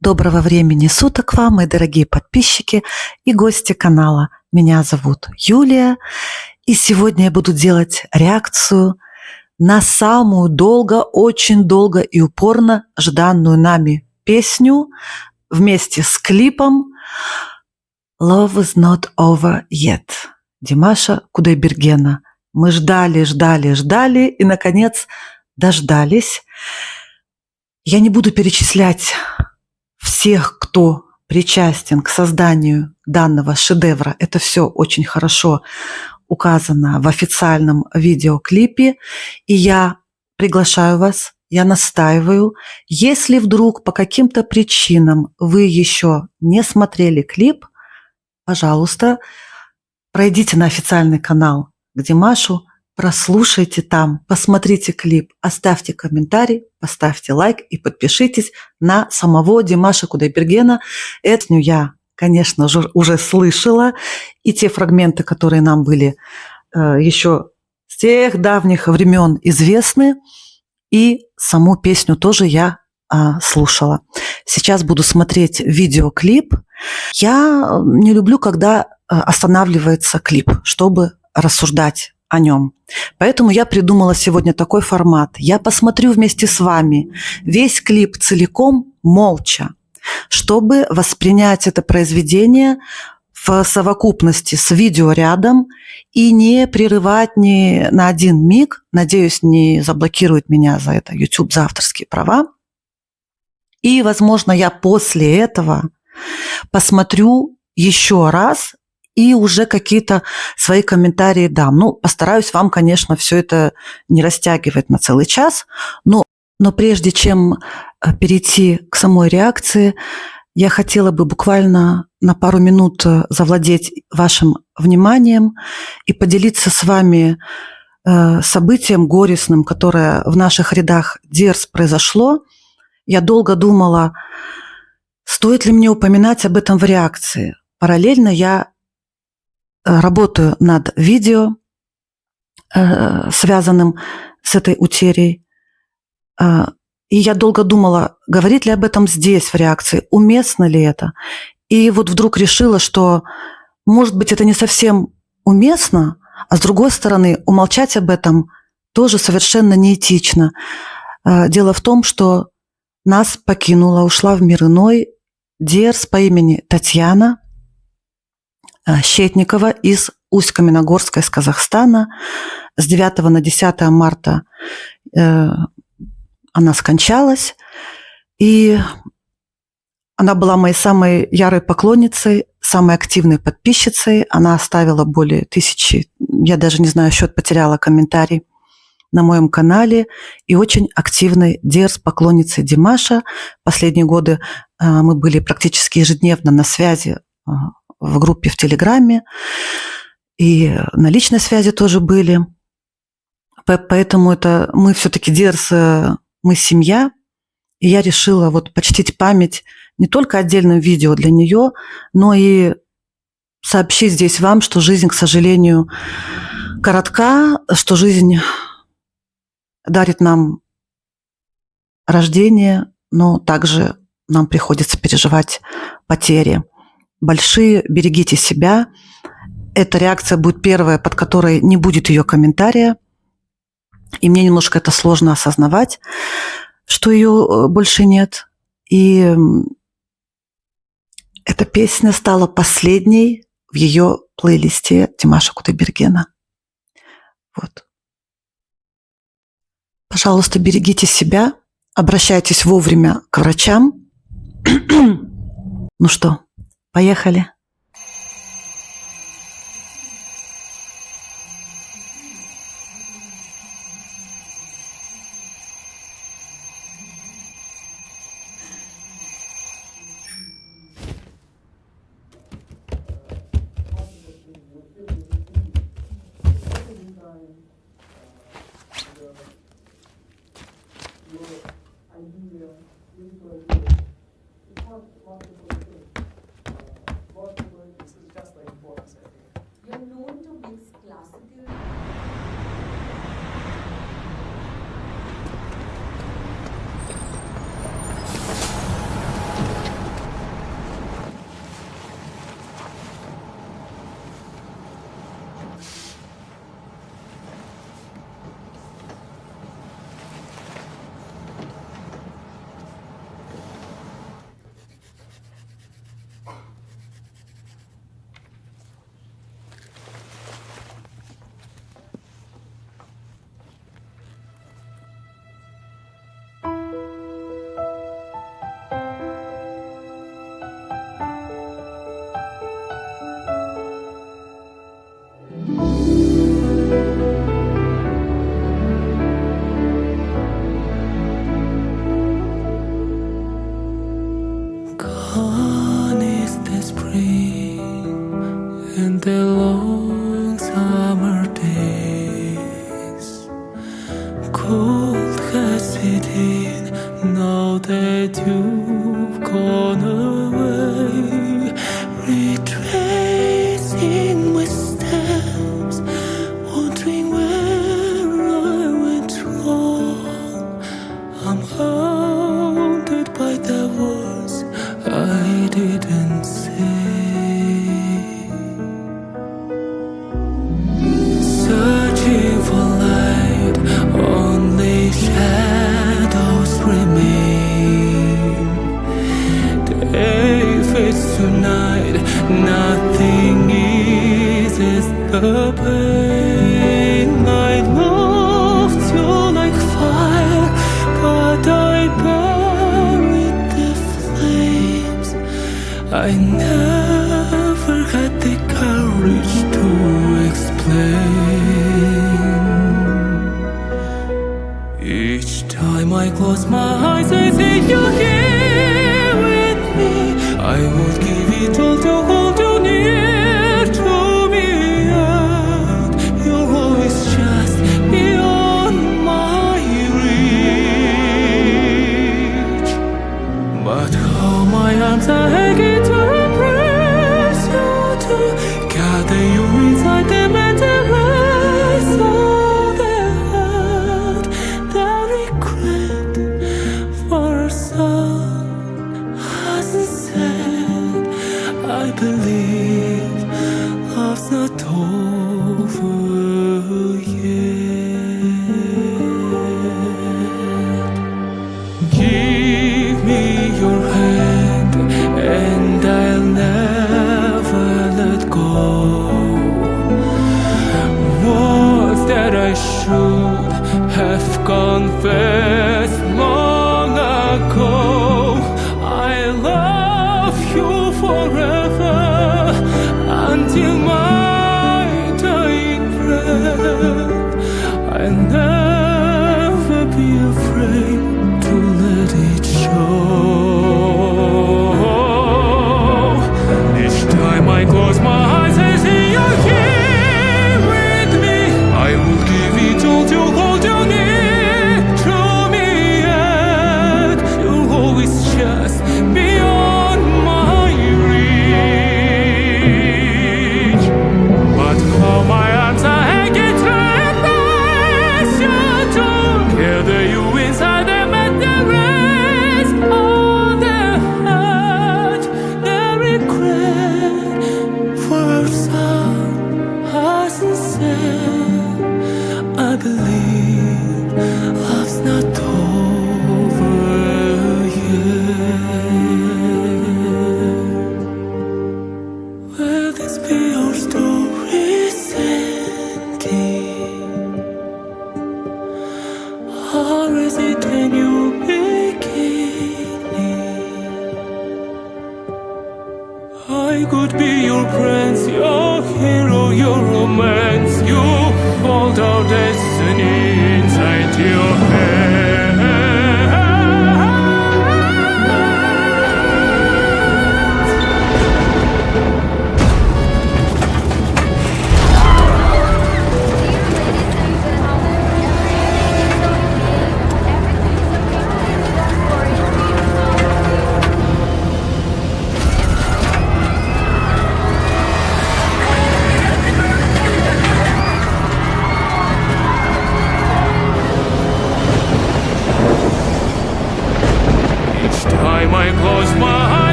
Доброго времени суток вам, мои дорогие подписчики и гости канала. Меня зовут Юлия, и сегодня я буду делать реакцию на самую очень долго и упорно жданную нами песню вместе с клипом «Love is not over yet» Димаша Кудайбергена. Мы ждали и, наконец, дождались. Я не буду перечислять всех, кто причастен к созданию данного шедевра. Это все очень хорошо указано в официальном видеоклипе. И я приглашаю вас, я настаиваю, если вдруг по каким-то причинам вы еще не смотрели клип, пожалуйста, пройдите на официальный канал к Димашу, прослушайте там, посмотрите клип, оставьте комментарий, поставьте лайк и подпишитесь на самого Димаша Кудайбергена. Эту я, конечно же, уже слышала, и те фрагменты, которые нам были еще с тех давних времен известны, и саму песню тоже я слушала. Сейчас буду смотреть видеоклип. Я не люблю, когда останавливается клип, чтобы рассуждать о нем. Поэтому я придумала сегодня такой формат. Я посмотрю вместе с вами весь клип целиком, молча, чтобы воспринять это произведение в совокупности с видео рядом и не прерывать ни на один миг. Надеюсь, не заблокирует меня за это YouTube за авторские права. И, возможно, я после этого посмотрю еще раз и уже какие-то свои комментарии дам. Постараюсь вам, конечно, все это не растягивать на целый час, но прежде чем перейти к самой реакции, я хотела бы буквально на пару минут завладеть вашим вниманием и поделиться с вами событием горестным, которое в наших рядах Дерс произошло. Я долго думала, стоит ли мне упоминать об этом в реакции. Параллельно я работаю над видео, связанным с этой утерей. И я долго думала, говорить ли об этом здесь, в реакции, уместно ли это. И вот вдруг решила, что, может быть, это не совсем уместно, а с другой стороны, умолчать об этом тоже совершенно неэтично. Дело в том, что нас покинула, ушла в мир иной Дерс по имени Татьяна Щетникова из Усть-Каменогорска, из Казахстана. С 9 на 10 марта она скончалась. И она была моей самой ярой поклонницей, самой активной подписчицей. Она оставила более 1000, я даже не знаю, счет потеряла, комментарий на моем канале. И очень активной Дерс поклонницей Димаша. Последние годы мы были практически ежедневно на связи в группе в Телеграме, и на личной связи тоже были. Поэтому это мы все-таки Дерс, мы семья, и я решила почтить память не только отдельным видео для нее, но и сообщить здесь вам, что жизнь, к сожалению, коротка, что жизнь дарит нам рождение, но также нам приходится переживать потери большие. Берегите себя. Эта реакция будет первая, под которой не будет ее комментария. И мне немножко это сложно осознавать, что ее больше нет. И эта песня стала последней в ее плейлисте Димаша Кудайбергена. Пожалуйста, берегите себя, обращайтесь вовремя к врачам. Ну что, поехали. You're known to mix classical words tonight. Nothing eases the pain. I loved you like fire, but I buried the flames. I never had the courage to explain. Each time I close my eyes, I see you here with me. I would give it all to hold you near to me, and you're always just beyond my reach. But how my arms are aching to embrace you, to gather you inside them and erase all the hurt, the regret for our son hasn't said. I believe love's not over yet. Give me your hand and I'll never let go. Words that I should have confessed long ago. I love you forever until my dying breath. I'll never be afraid to let it show. Each time I close my eyes, I see you here with me. I will give it all to hold you near to me, and you'll always just beyond my reach. But how my arms are hanging to embrace you, to gather you inside them and erase all the hurt, the regret for our son hasn't said. I believe love's not over yet. Will this be your story's ending, or is it a new beginning? I could be your prince, your hero, your romance. You hold our destiny inside your hands.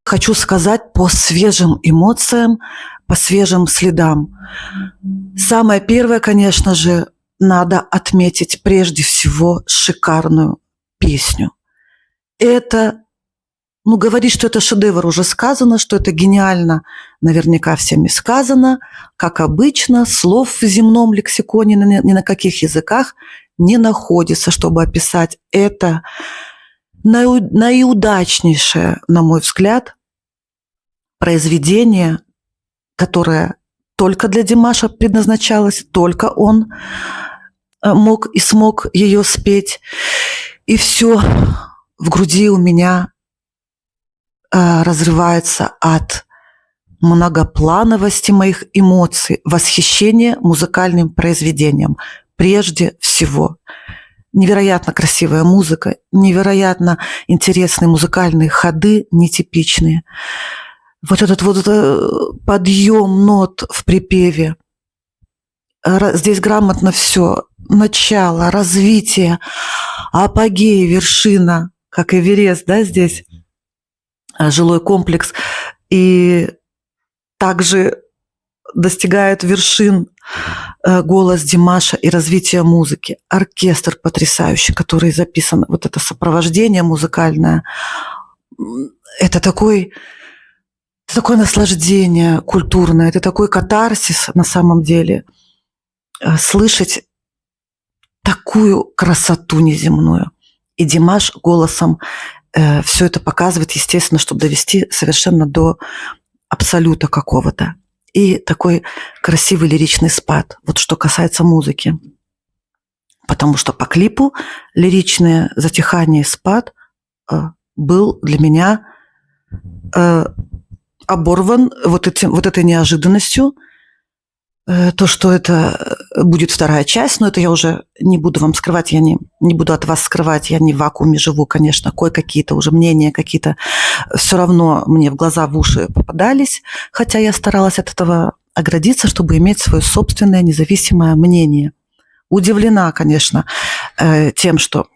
хочу сказать по свежим эмоциям, по свежим следам. Самое первое, конечно же, надо отметить прежде всего шикарную песню. Это, говорить, что это шедевр, уже сказано, что это гениально, наверняка всеми сказано. Как обычно, слов в земном лексиконе ни на каких языках не находится, чтобы описать это наиудачнейшее, на мой взгляд, произведение, которое только для Димаша предназначалось, только он мог и смог ее спеть. И все в груди у меня разрывается от многоплановости моих эмоций, восхищения музыкальным произведением. Прежде всего, невероятно красивая музыка, невероятно интересные музыкальные ходы, нетипичные. Вот этот подъем нот в припеве. Здесь грамотно все. Начало, развитие, апогей, вершина, как Эверест, да, здесь жилой комплекс. И также достигает вершин голос Димаша и развитие музыки. Оркестр потрясающий, который записан, вот это сопровождение музыкальное. Это такое наслаждение культурное, это такой катарсис на самом деле. Слышать такую красоту неземную. И Димаш голосом все это показывает, естественно, чтобы довести совершенно до абсолюта какого-то. И такой красивый лиричный спад. Вот что касается музыки. Потому что по клипу лиричное затихание и спад был для меня оборван вот этой неожиданностью. То, что это будет вторая часть, но это я уже не буду вам скрывать, я не буду от вас скрывать, я не в вакууме живу, конечно, кое-какие-то уже мнения какие-то все равно мне в глаза, в уши попадались, хотя я старалась от этого оградиться, чтобы иметь свое собственное независимое мнение. Удивлена, конечно, тем, что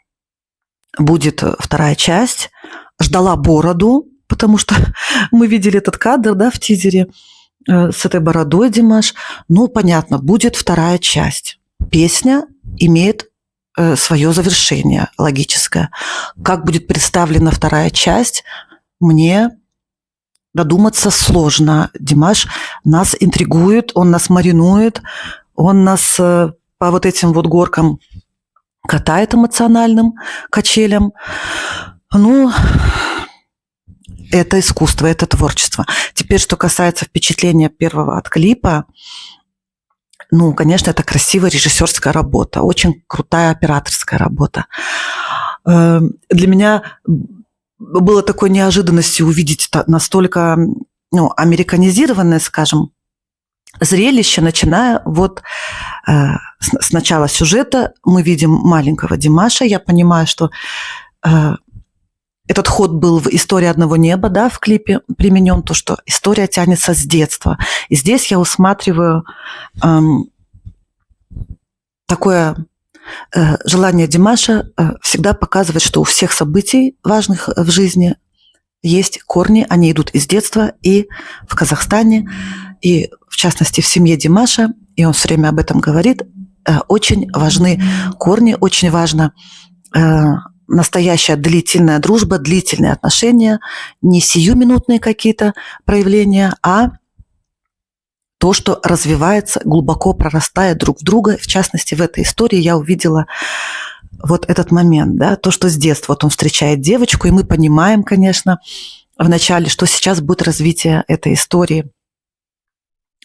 будет вторая часть, ждала бороду, потому что мы видели этот кадр, да, в тизере, с этой бородой Димаш. Ну, понятно, будет вторая часть. Песня имеет свое завершение логическое. Как будет представлена вторая часть, мне додуматься сложно. Димаш нас интригует, он нас маринует, он нас по вот этим вот горкам катает эмоциональным качелям. Ну, это искусство, это творчество. Теперь, что касается впечатления первого от клипа, ну, конечно, это красивая режиссерская работа, очень крутая операторская работа. Для меня было такой неожиданностью увидеть настолько, американизированное, скажем, зрелище, начиная вот с начала сюжета. Мы видим маленького Димаша. Я понимаю, что этот ход был в «Истории одного неба», да, в клипе применен, то, что история тянется с детства. И здесь я усматриваю такое желание Димаша всегда показывать, что у всех событий важных в жизни есть корни, они идут из детства, и в Казахстане, и в частности в семье Димаша, и он все время об этом говорит, очень важны корни, очень важно настоящая длительная дружба, длительные отношения, не сиюминутные какие-то проявления, а то, что развивается, глубоко прорастает друг в друга. В частности, в этой истории я увидела вот этот момент, да, то, что с детства вот он встречает девочку, и мы понимаем, конечно, вначале, что сейчас будет развитие этой истории.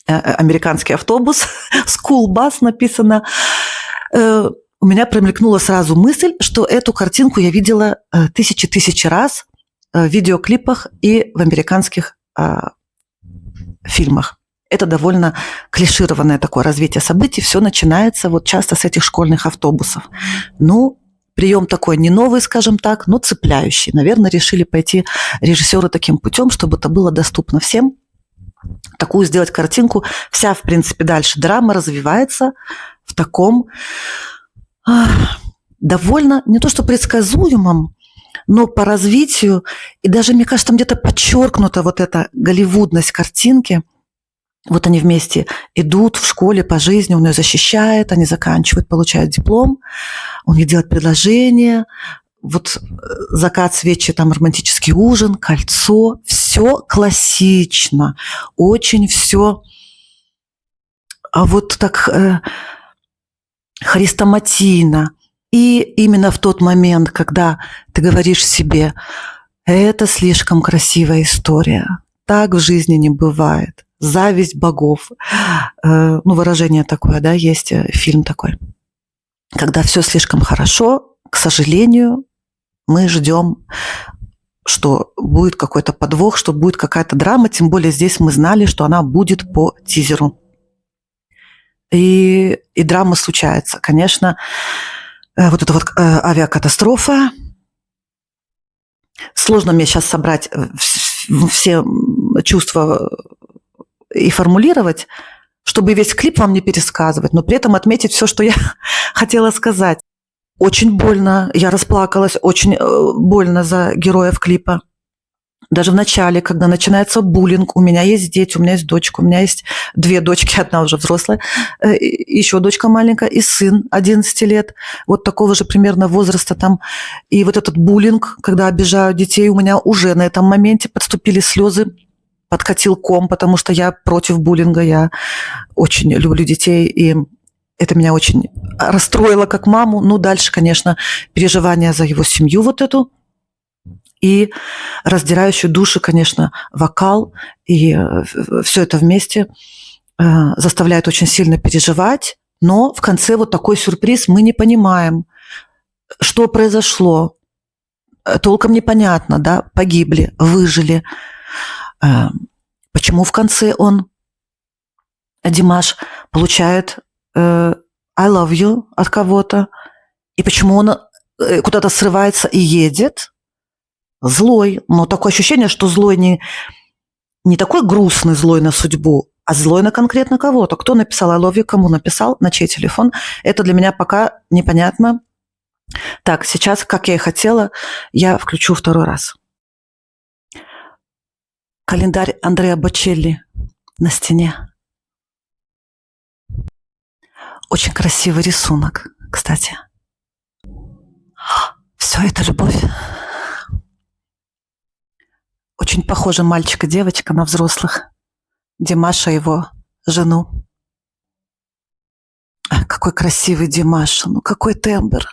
Американский автобус, school bus написано. У меня промелькнула сразу мысль, что эту картинку я видела тысячи раз в видеоклипах и в американских фильмах. Это довольно клишированное такое развитие событий. Все начинается вот часто с этих школьных автобусов. Ну, прием такой не новый, скажем так, но цепляющий. Наверное, решили пойти режиссеры таким путем, чтобы это было доступно всем. Такую сделать картинку. Вся, в принципе, дальше драма развивается в таком довольно, не то что предсказуемом, но по развитию, и даже, мне кажется, там где-то подчеркнута вот эта голливудность картинки. Вот они вместе идут в школе по жизни, он ее защищает, они заканчивают, получают диплом, он ей делает предложение, вот закат, свечи, там романтический ужин, кольцо, все классично, очень все, а вот так хрестоматийно. И именно в тот момент, когда ты говоришь себе, это слишком красивая история, так в жизни не бывает, зависть богов, ну, выражение такое, да, есть фильм такой, когда все слишком хорошо, к сожалению, мы ждем, что будет какой-то подвох, что будет какая-то драма, тем более здесь мы знали, что она будет по тизеру. И драма случается. Конечно, вот эта вот авиакатастрофа. Сложно мне сейчас собрать все чувства и формулировать, чтобы весь клип вам не пересказывать, но при этом отметить все, что я хотела сказать. Очень больно, я расплакалась, очень больно за героев клипа. Даже в начале, когда начинается буллинг, у меня есть дети, у меня есть дочка, у меня есть 2 дочки, одна уже взрослая, еще дочка маленькая и сын 11 лет, вот такого же примерно возраста там. И вот этот буллинг, когда обижают детей, у меня уже на этом моменте подступили слезы, подкатил ком, потому что я против буллинга, я очень люблю детей, и это меня очень расстроило как маму. Ну, дальше, конечно, переживания за его семью вот эту, и раздирающую душу, конечно, вокал, и все это вместе заставляет очень сильно переживать, но в конце вот такой сюрприз, мы не понимаем, что произошло, толком непонятно, да, погибли, выжили, почему в конце он, Димаш, получает I love you от кого-то, и почему он куда-то срывается и едет, злой, но такое ощущение, что злой не такой грустный злой на судьбу, а злой на конкретно кого-то. Кто написал I love you, кому написал, на чей телефон, это для меня пока непонятно. Так, сейчас, как я и хотела, я включу 2 раз. Календарь Андреа Бочелли на стене. Очень красивый рисунок, кстати. Все это любовь. Очень похожи мальчик и девочка на взрослых. Димаша, его жену. Какой красивый Димаш, ну какой тембр.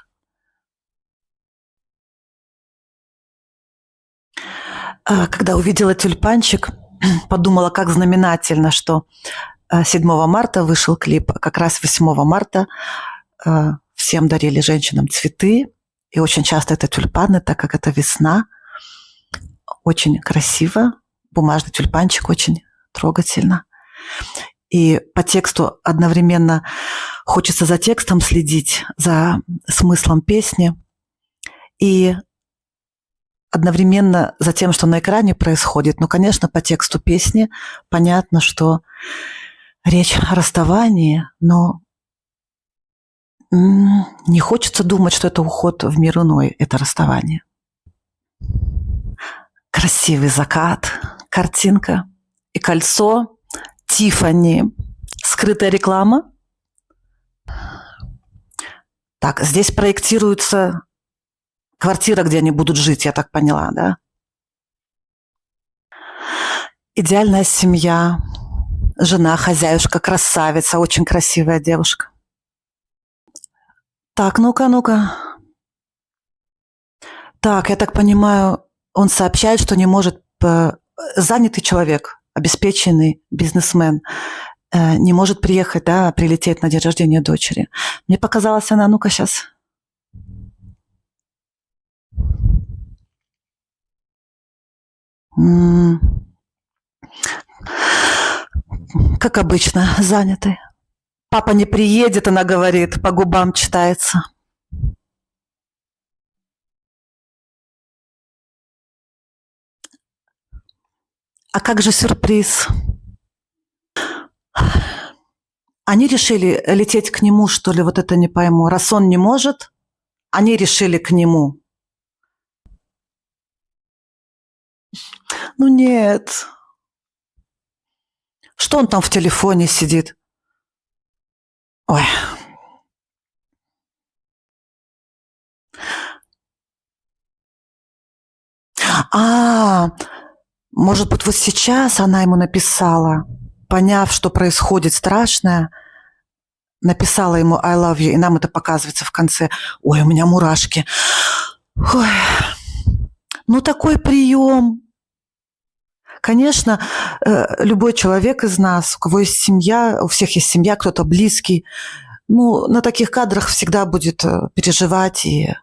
Когда увидела тюльпанчик, подумала, как знаменательно, что 7 марта вышел клип, как раз 8 марта всем дарили женщинам цветы, и очень часто это тюльпаны, так как это весна. Очень красиво, бумажный тюльпанчик, очень трогательно. И по тексту одновременно хочется за текстом следить, за смыслом песни, и одновременно за тем, что на экране происходит. Ну, конечно, по тексту песни понятно, что речь о расставании, но не хочется думать, что это уход в мир иной, это расставание. Красивый закат, картинка и кольцо, Тиффани, скрытая реклама. Так, здесь проектируется квартира, где они будут жить, я так поняла, да? Идеальная семья, жена, хозяюшка, красавица, очень красивая девушка. Так, ну-ка. Так, я так понимаю, он сообщает, что не может, занятый человек, обеспеченный бизнесмен, не может приехать, да, прилететь на день рождения дочери. Мне показалось, она, ну-ка, сейчас. Как обычно, занятый. Папа не приедет, она говорит, по губам читается. А как же сюрприз? Они решили лететь к нему, что ли, вот это не пойму. Раз он не может, они решили к нему. Ну нет. Что он там в телефоне сидит? Ой. А, может быть, вот сейчас она ему написала, поняв, что происходит страшное, написала ему I love you, и нам это показывается в конце. Ой, у меня мурашки. Ой. Ну, такой прием. Конечно, любой человек из нас, у кого есть семья, у всех есть семья, кто-то близкий, ну, на таких кадрах всегда будет переживать и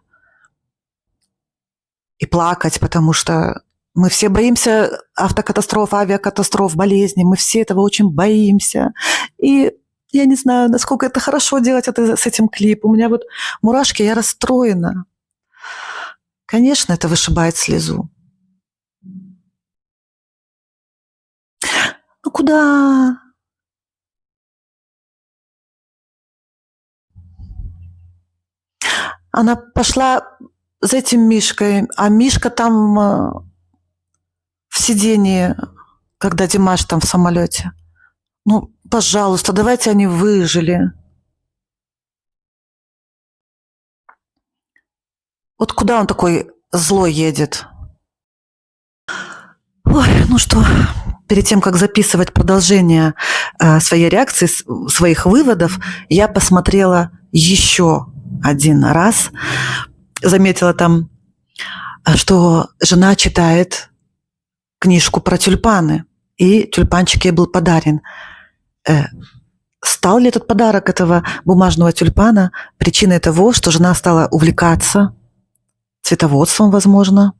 плакать, потому что мы все боимся автокатастроф, авиакатастроф, болезней, мы все этого очень боимся. И я не знаю, насколько это хорошо делать это с этим клипом. У меня вот мурашки, я расстроена. Конечно, это вышибает слезу. Ну куда? Она пошла за этим Мишкой, а Мишка там в сидении, когда Димаш там в самолете. Ну, пожалуйста, давайте они выжили. Вот куда он такой злой едет? Ой, ну что, перед тем, как записывать продолжение своей реакции, своих выводов, я посмотрела еще один раз. Заметила там, что жена читает книжку про тюльпаны, и тюльпанчик ей был подарен. Стал ли этот подарок этого бумажного тюльпана причиной того, что жена стала увлекаться цветоводством, возможно,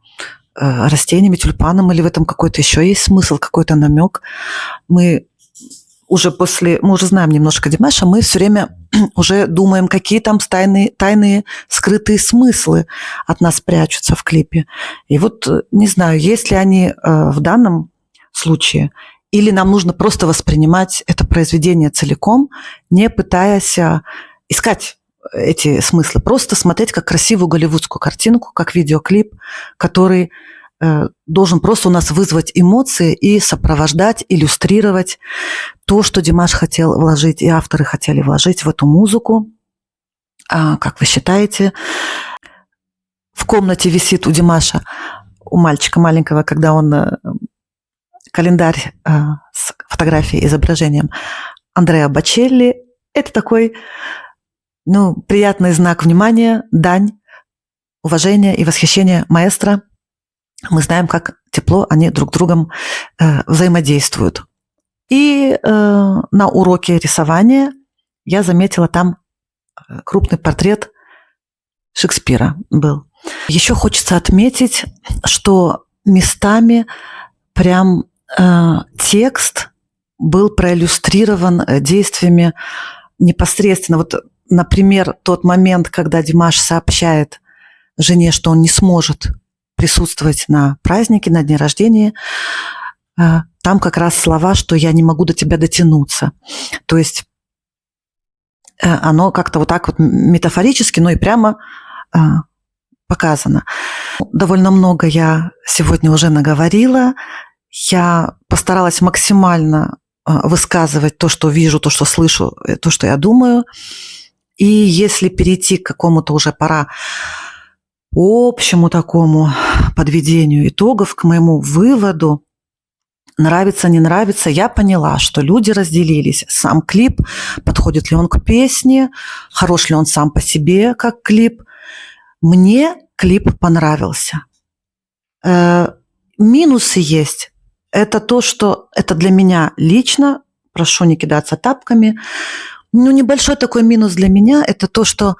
растениями, тюльпаном, или в этом какой-то еще есть смысл, какой-то намек? Мы уже знаем немножко Димаша, мы все время уже думаем, какие там тайные скрытые смыслы от нас прячутся в клипе. И вот не знаю, есть ли они в данном случае, или нам нужно просто воспринимать это произведение целиком, не пытаясь искать эти смыслы, просто смотреть как красивую голливудскую картинку, как видеоклип, который должен просто у нас вызвать эмоции и сопровождать, иллюстрировать то, что Димаш хотел вложить, и авторы хотели вложить в эту музыку. Как вы считаете, в комнате висит у Димаша, у мальчика маленького, когда он календарь с фотографией, изображением Андреа Бочелли. Это такой, приятный знак внимания, дань, уважения и восхищения маэстро. Мы знаем, как тепло они друг с другом взаимодействуют. И на уроке рисования я заметила там крупный портрет Шекспира был. Еще хочется отметить, что местами прям текст был проиллюстрирован действиями непосредственно. Вот, например, тот момент, когда Димаш сообщает жене, что он не сможет присутствовать на празднике, на дне рождения, там как раз слова, что я не могу до тебя дотянуться. То есть оно как-то вот так вот метафорически, но и прямо показано. Довольно много я сегодня уже наговорила. Я постаралась максимально высказывать то, что вижу, то, что слышу, то, что я думаю. И если перейти к какому-то уже пора общему такому подведению итогов, к моему выводу, нравится, не нравится, я поняла, что люди разделились. Сам клип, подходит ли он к песне, хорош ли он сам по себе, как клип. Мне клип понравился. Минусы есть. Это то, что это для меня лично, прошу не кидаться тапками, небольшой такой минус для меня – это то, что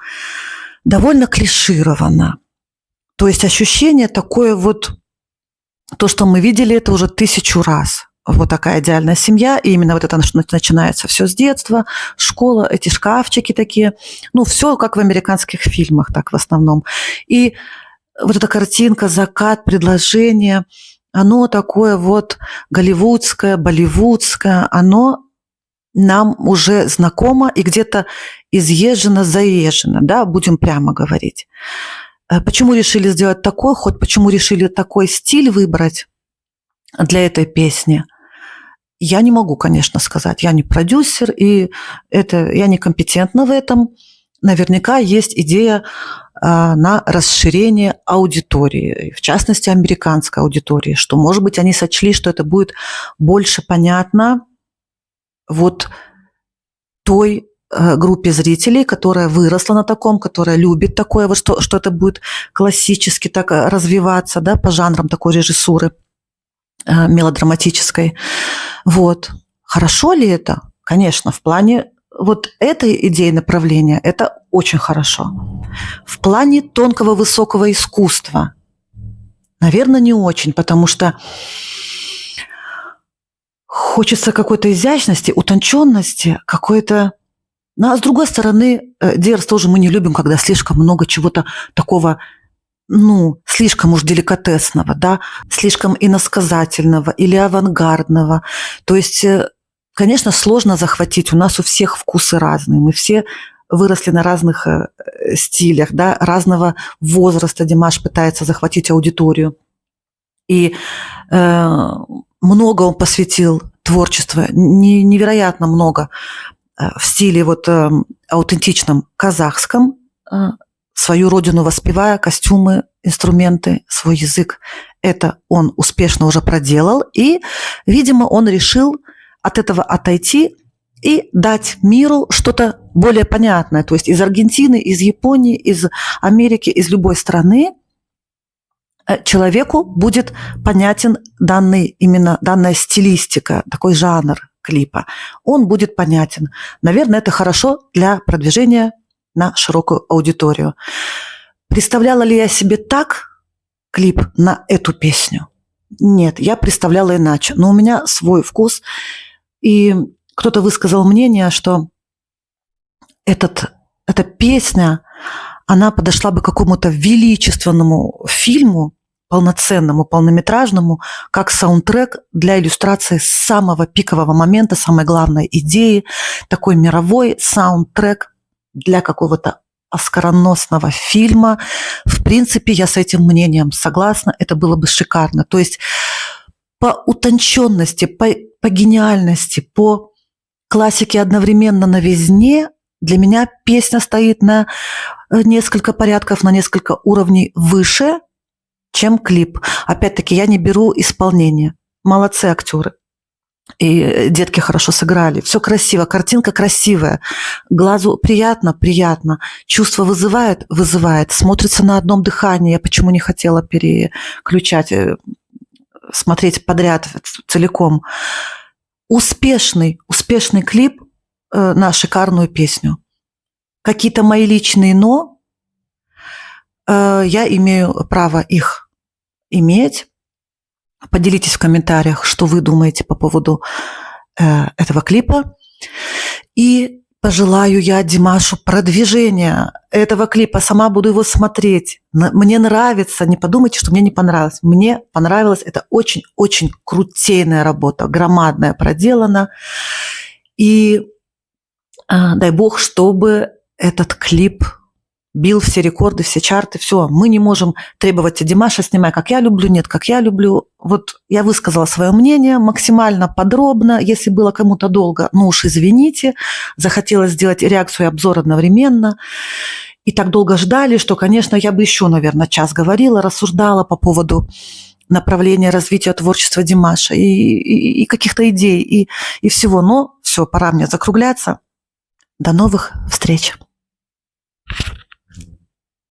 довольно клишировано. То есть ощущение такое вот, то, что мы видели, это уже 1000 раз. Вот такая идеальная семья, и именно вот это начинается все с детства, школа, эти шкафчики такие, все как в американских фильмах, так в основном. И вот эта картинка, закат, предложение, оно такое вот голливудское, болливудское, оно нам уже знакомо и где-то изъезжено, заезжено, да, будем прямо говорить. Почему решили сделать такой ход, почему решили такой стиль выбрать? для этой песни? Я не могу, конечно, сказать. Я не продюсер, и я некомпетентна в этом. Наверняка есть идея на расширение аудитории, в частности, американской аудитории, что, может быть, они сочли, что это будет больше понятно вот той группе зрителей, которая выросла на таком, которая любит такое, вот что это будет классически так развиваться, да, по жанрам такой режиссуры мелодраматической. Вот. Хорошо ли это? Конечно, в плане вот этой идеи направления это очень хорошо. В плане тонкого высокого искусства, наверное, не очень, потому что хочется какой-то изящности, утонченности, какой-то... Ну, а с другой стороны, Диерс тоже мы не любим, когда слишком много чего-то такого, ну, слишком уж деликатесного, да, слишком иносказательного или авангардного. То есть, конечно, сложно захватить. У нас у всех вкусы разные. Мы все выросли на разных стилях, да, разного возраста. Димаш пытается захватить аудиторию. И много он посвятил творчеству, невероятно много в стиле вот аутентичном казахском, свою родину воспевая, костюмы, инструменты, свой язык. Это он успешно уже проделал. И, видимо, он решил от этого отойти и дать миру что-то более понятное. То есть из Аргентины, из Японии, из Америки, из любой страны человеку будет понятен данная стилистика, такой жанр клипа. Он будет понятен. Наверное, это хорошо для продвижения на широкую аудиторию. Представляла ли я себе так клип на эту песню? Нет, я представляла иначе. Но у меня свой вкус. И кто-то высказал мнение, что эта песня, она подошла бы к какому-то величественному фильму, полноценному, полнометражному, как саундтрек для иллюстрации самого пикового момента, самой главной идеи, такой мировой саундтрек для какого-то оскароносного фильма. В принципе, я с этим мнением согласна, это было бы шикарно. То есть по утонченности, по гениальности, по классике одновременно новизне для меня песня стоит на несколько порядков, на несколько уровней выше, чем клип. Опять-таки, я не беру исполнение. Молодцы актеры. И детки хорошо сыграли. Все красиво, картинка красивая. Глазу приятно. Чувство вызывает. Смотрится на одном дыхании. Я почему не хотела переключать, смотреть подряд целиком. Успешный клип на шикарную песню. Какие-то мои личные «но», я имею право их иметь. Поделитесь в комментариях, что вы думаете по поводу этого клипа. И пожелаю я Димашу продвижения этого клипа. Сама буду его смотреть. Мне нравится. Не подумайте, что мне не понравилось. Мне понравилось. Это очень-очень крутейная работа. Громадная проделана. И дай бог, чтобы этот клип бил все рекорды, все чарты, все. Мы не можем требовать от Димаша, снимай, как я люблю, нет, как я люблю. Вот я высказала свое мнение максимально подробно. Если было кому-то долго, ну уж извините. Захотелось сделать реакцию и обзор одновременно. И так долго ждали, что, конечно, я бы еще, наверное, час говорила, рассуждала по поводу направления развития творчества Димаша и каких-то идей, и всего. Но все, пора мне закругляться. До новых встреч.